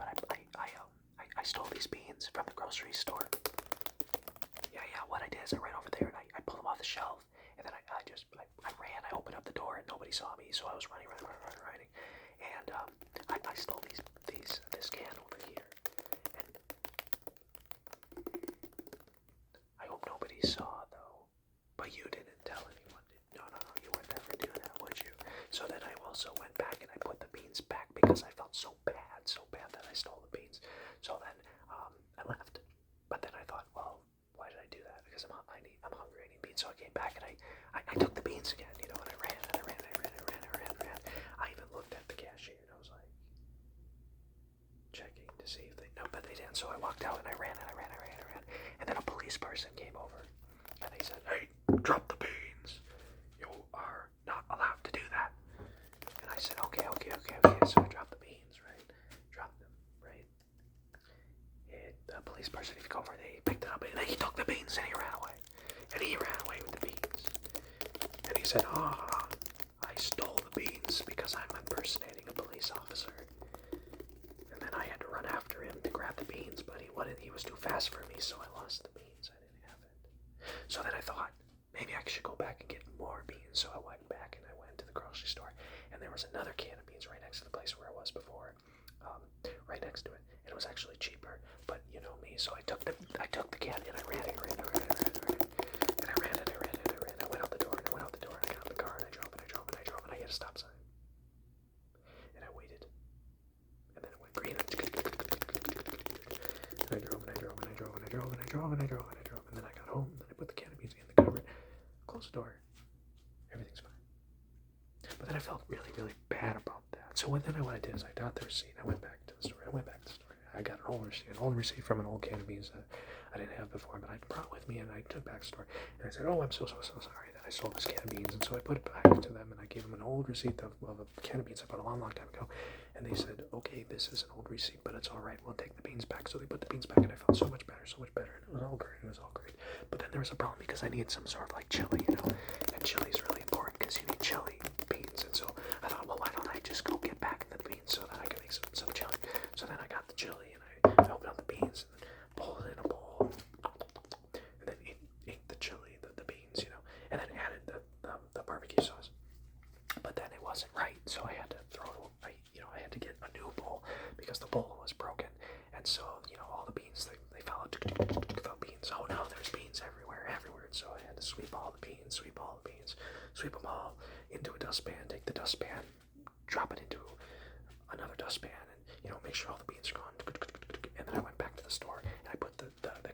but I stole these beans from the grocery store. Yeah, what I did is I ran over there and I pulled them off the shelf, and then I ran, I opened up the door and nobody saw me, so I was running, and I stole this can over here, and I hope nobody saw though, but you didn't tell anyone, no, you would never do that, would you? So then I also went back and I put the beans back because I felt so bad that I stole the beans. So then I left, but then I thought, well, why did I do that? Because I'm hungry, I need beans. So I came back and I took the beans again, and I ran. I even looked at the cashier and I was like, checking to see if they, no, but they didn't. So I walked out and I ran. And then a police person came over and they said, hey, drop the beans. You are not allowed to do that. And I said, okay. So I dropped the beans, right? Dropped them, right? And the police person, he come over, they picked it up, and he took the beans and he ran away. And he ran away with the beans. And he said, I stole the beans because I'm impersonating a police officer. And then I had to run after him to grab the beans, but he was too fast for me, so I lost the beans. I didn't have it. So then I thought, maybe I should go back and get more beans. So I went back and I went to the grocery store, and there was another can of beans right next to the place where I was before, right next to it. And it was actually cheaper, but you know me, so I took the can and I ran. And I ran. I went out the door and I got out the car and I drove and I hit a stop sign. And I waited. And then it went green. And I drove. And then I got home and I put the can of beans in the cupboard, closed the door. Everything's fine. But then I felt really, really bad about that. So then what I did is I got the receipt. I went back to the store. I got an old receipt from an old can of beans that I didn't have before, but I brought with me, and I took back to the store. And I said, oh, I'm so sorry that I stole this can of beans. And so I put it back to them, and I gave them an old receipt of a can of beans I bought a long time ago. And they said, okay, this is an old receipt, but it's all right. We'll take the beans back. So they put the beans back, and I felt so much better. And it was all great. But then there was a problem because I needed some sort of like chili, And chili is really important because you need chili beans. And so I thought, well, why don't I just go get back the beans so that I can make some chili? So then I got the chili and I opened up the beans and pulled it in a bowl, and then ate the chili, the beans, and then added the barbecue sauce. But then it wasn't right, so I had to I had to get a new bowl because the bowl was broken, and so all the beans they fell out. The beans. Oh no, there's beans everywhere. And so I had to sweep all the beans, sweep them all into a dustpan. Take the dustpan, drop it into another dustpan, and make sure all the beans are gone. And then I went back to the store and I put the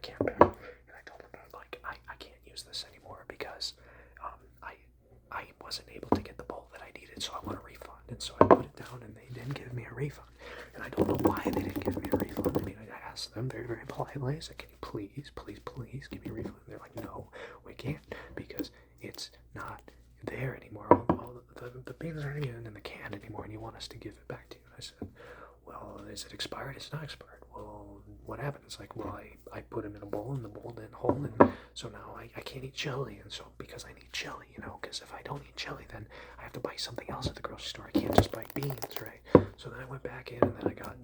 can back, and I told them like I can't use this anymore because I wasn't able to get the bowl that I needed, so I want a refund. And so I put it down and they didn't give me a refund, and I don't know why they didn't give me a refund. I mean, I asked them very, very politely. I said, can you please give me a refund? And they're like, no, we can't because it's not there anymore. All the beans aren't even in the can anymore, and you want us to give it back to you. And I said, well, is it expired? It's not expired. Well, what happened? It's like, well, I put them in a bowl, and the bowl didn't hold, and so now I can't eat chili. And so because I need chili, because if I don't eat chili, then I have to buy something else at the grocery store. I can't just buy beans, right? So then I went back in, and then I got,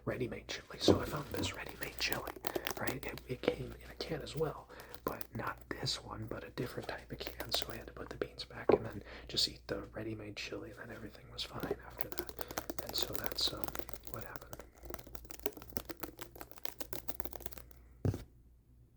ready-made chili. So I found this ready-made chili, right? It came in a can as well, but not this one, but a different type of can. So I had to put the beans back and then just eat the ready-made chili, and then everything was fine after that. And so that's